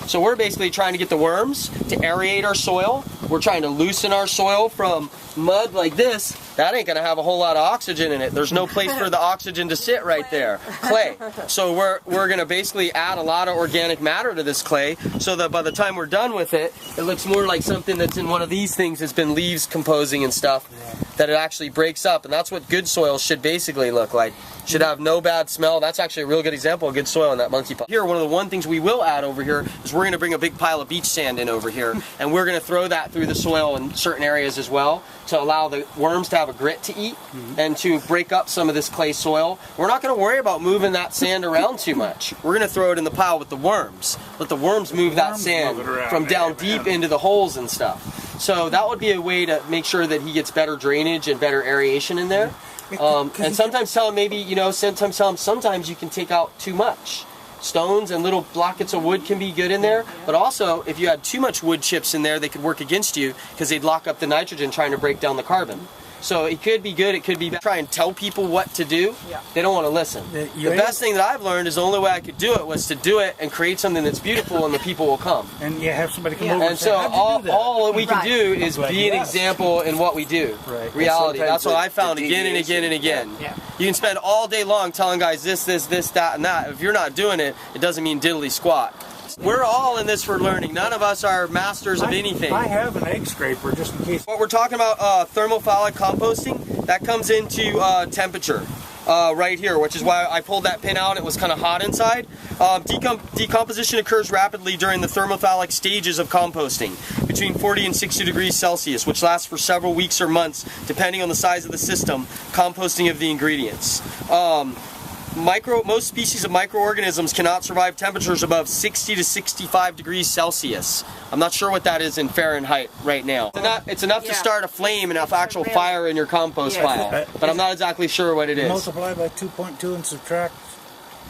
So we're basically trying to get the worms to aerate our soil. We're trying to loosen our soil from mud like this. That ain't gonna have a whole lot of oxygen in it. There's no place for the oxygen to sit right there. Clay. So we're gonna basically add a lot of organic matter to this clay so that by the time we're done with it, it looks more like something that's in one of these things that's been leaves composing and stuff, that it actually breaks up. And that's what good soil should basically look like. Should have no bad smell. That's actually a real good example of good soil in that monkey pot. Here, one of the things we will add over here is we're gonna bring a big pile of beach sand in over here, and we're gonna throw that through the soil in certain areas as well to allow the worms to have a grit to eat and to break up some of this clay soil. We're not gonna worry about moving that sand around too much. We're gonna throw it in the pile with the worms. Let the worms move that sand from down deep into the holes and stuff. So that would be a way to make sure that he gets better drainage and better aeration in there. And sometimes tell him maybe, you know, sometimes tell him sometimes you can take out too much. Stones and little blockets of wood can be good in there, but also if you had too much wood chips in there, they could work against you because they'd lock up the nitrogen trying to break down the carbon. So it could be good, it could be bad. Try and tell people what to do, they don't want to listen. The best thing that I've learned is the only way I could do it was to do it and create something that's beautiful and the people will come. And you have somebody come over and say, all that we can do is be an example in what we do. Reality. That's what I found again and again and again. You can spend all day long telling guys this, that, and that. If you're not doing it, it doesn't mean diddly squat. We're all in this for learning. None of us are masters of anything. I have an egg scraper just in case. What we're talking about, thermophalic composting, that comes into temperature right here, which is why I pulled that pin out. It was kind of hot inside. Decomposition occurs rapidly during the thermophalic stages of composting, between 40 and 60 degrees Celsius, which lasts for several weeks or months, depending on the size of the system, composting of the ingredients. Most species of microorganisms cannot survive temperatures above 60 to 65 degrees Celsius. I'm not sure what that is in Fahrenheit right now. It's enough to start a flame and have actual fire in your compost pile, but I'm not exactly sure what it is. Multiply by 2.2 and subtract.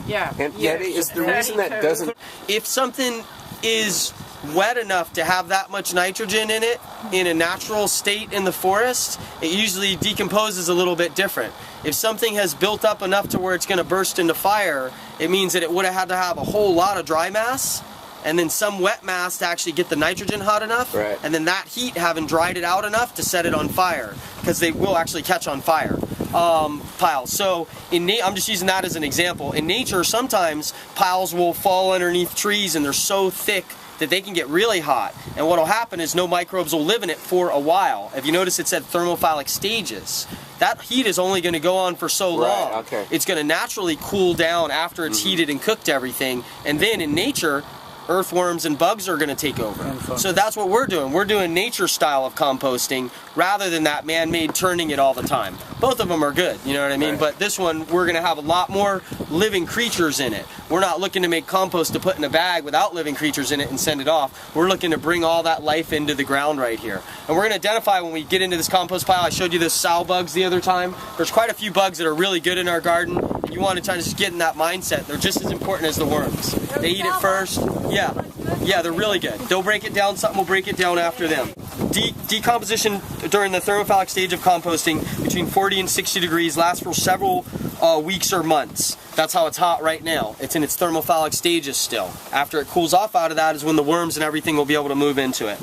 And yet it's the reason that doesn't... If something is wet enough to have that much nitrogen in it in a natural state in the forest, it usually decomposes a little bit different. If something has built up enough to where it's going to burst into fire, it means that it would have had to have a whole lot of dry mass and then some wet mass to actually get the nitrogen hot enough, and then that heat having dried it out enough to set it on fire, because they will actually catch on fire. Piles. So I'm just using that as an example. In nature, sometimes piles will fall underneath trees and they're so thick that they can get really hot, and what will happen is no microbes will live in it for a while. If you notice, it said thermophalic stages. That heat is only going to go on for so long. It's going to naturally cool down after it's heated and cooked everything, and then in nature, earthworms and bugs are going to take over. So that's what we're doing. We're doing nature style of composting rather than that man-made turning it all the time. Both of them are good, you know what I mean? But this one, we're going to have a lot more living creatures in it. We're not looking to make compost to put in a bag without living creatures in it and send it off. We're looking to bring all that life into the ground right here. And we're going to identify when we get into this compost pile. I showed you the sow bugs the other time. There's quite a few bugs that are really good in our garden. You want to try to just get in that mindset. They're just as important as the worms. They eat it first. Yeah, they're really good. They'll break it down, something will break it down after them. Decomposition during the thermophalic stage of composting between 40 and 60 degrees lasts for several weeks or months. That's how it's hot right now. It's in its thermophalic stages still. After it cools off out of that is when the worms and everything will be able to move into it.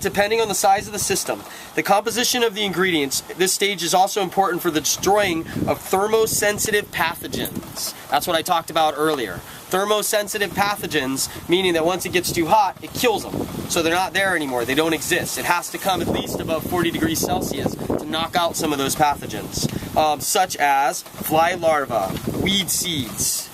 Depending on the size of the system, the composition of the ingredients, this stage is also important for the destroying of thermosensitive pathogens. That's what I talked about earlier. Thermosensitive pathogens, meaning that once it gets too hot, it kills them. So they're not there anymore, they don't exist. It has to come at least above 40 degrees Celsius to knock out some of those pathogens, such as fly larvae, weed seeds.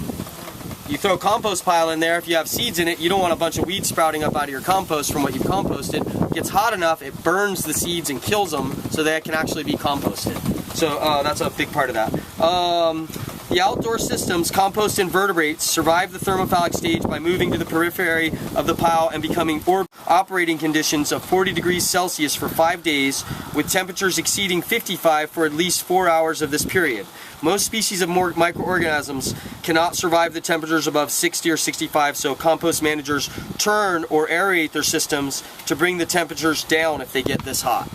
You throw a compost pile in there, if you have seeds in it, you don't want a bunch of weeds sprouting up out of your compost from what you've composted. It gets hot enough, it burns the seeds and kills them so that it can actually be composted. So that's a big part of that. The outdoor systems, compost invertebrates, survive the thermophalic stage by moving to the periphery of the pile and becoming operating conditions of 40 degrees Celsius for 5 days, with temperatures exceeding 55 for at least 4 hours of this period. Most species of microorganisms cannot survive the temperatures above 60 or 65, so compost managers turn or aerate their systems to bring the temperatures down if they get this hot.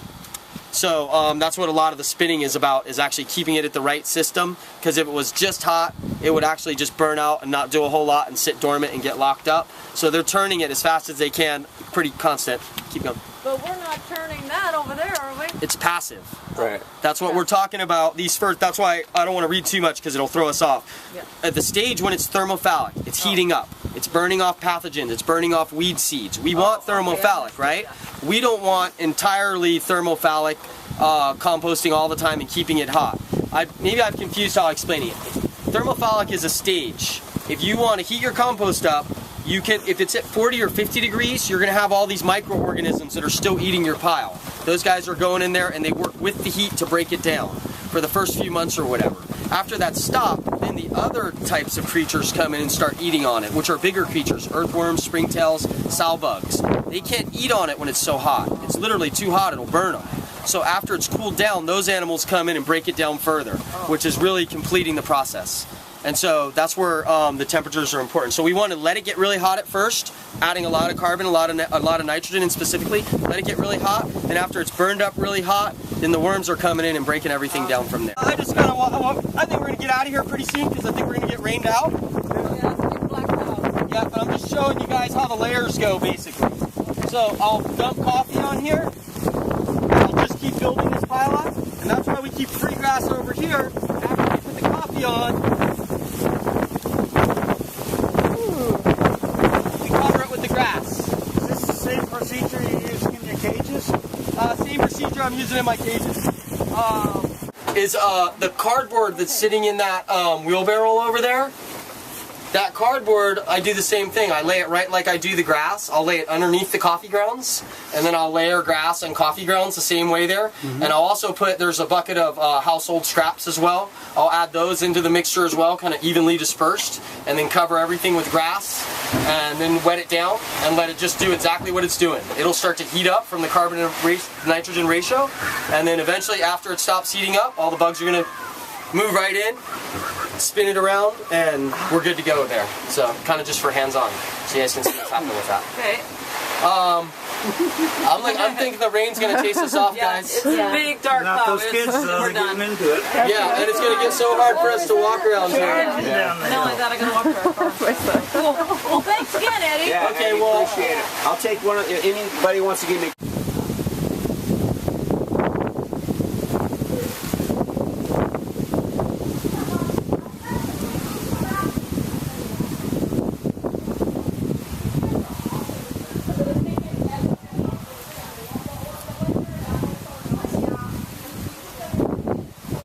So that's what a lot of the spinning is about, is actually keeping it at the right system, because if it was just hot, it would actually just burn out and not do a whole lot and sit dormant and get locked up. So they're turning it as fast as they can, pretty constant. Keep going. But we're not turning that over there, are we? It's passive. Right. That's what we're talking about. These first, that's why I don't want to read too much because it'll throw us off. Yeah. At the stage when it's thermophalic, it's heating up. It's burning off pathogens. It's burning off weed seeds. We want thermophalic, right? We don't want entirely thermophalic composting all the time and keeping it hot. Maybe I've confused how I'm explaining it. Thermophalic is a stage. If you want to heat your compost up, you can, if it's at 40 or 50 degrees, you're going to have all these microorganisms that are still eating your pile. Those guys are going in there and they work with the heat to break it down for the first few months or whatever. After that stop, then the other types of creatures come in and start eating on it, which are bigger creatures, earthworms, springtails, sow bugs. They can't eat on it when it's so hot. It's literally too hot, it'll burn them. So after it's cooled down, those animals come in and break it down further, which is really completing the process. And so that's where the temperatures are important. So we want to let it get really hot at first, adding a lot of carbon, a lot of nitrogen, and specifically let it get really hot. And after it's burned up really hot, then the worms are coming in and breaking everything down from there. I just kind of, I think we're gonna get out of here pretty soon because I think we're gonna get rained out. Yeah, but I'm just showing you guys how the layers go basically. So I'll dump coffee on here. I'll just keep building this pile up, and that's why we keep free grass over here. After we put the coffee on, Is this the same procedure you're using in your cages? Same procedure I'm using in my cages. Is the cardboard that's sitting in that wheelbarrow over there. That cardboard, I do the same thing. I lay it right like I do the grass. I'll lay it underneath the coffee grounds, and then I'll layer grass and coffee grounds the same way there. And I'll also put, there's a bucket of household scraps as well. I'll add those into the mixture as well, kind of evenly dispersed, and then cover everything with grass, and then wet it down, and let it just do exactly what it's doing. It'll start to heat up from the carbon to nitrogen ratio, and then eventually after it stops heating up, all the bugs are going to move right in, spin it around, and we're good to go there. So kind of just for hands-on, so you guys can see what's happening with that. Okay. I'm thinking the rain's gonna chase us off, guys. It's a big dark Not cloud. those kids, though. We're They're done. getting into it. Yeah, and it's gonna get so hard for us to walk around here. No, I gotta go walk her. Well, thanks again, Eddie. Yeah, Okay, I well, appreciate it. I'll take one of, anybody wants to give me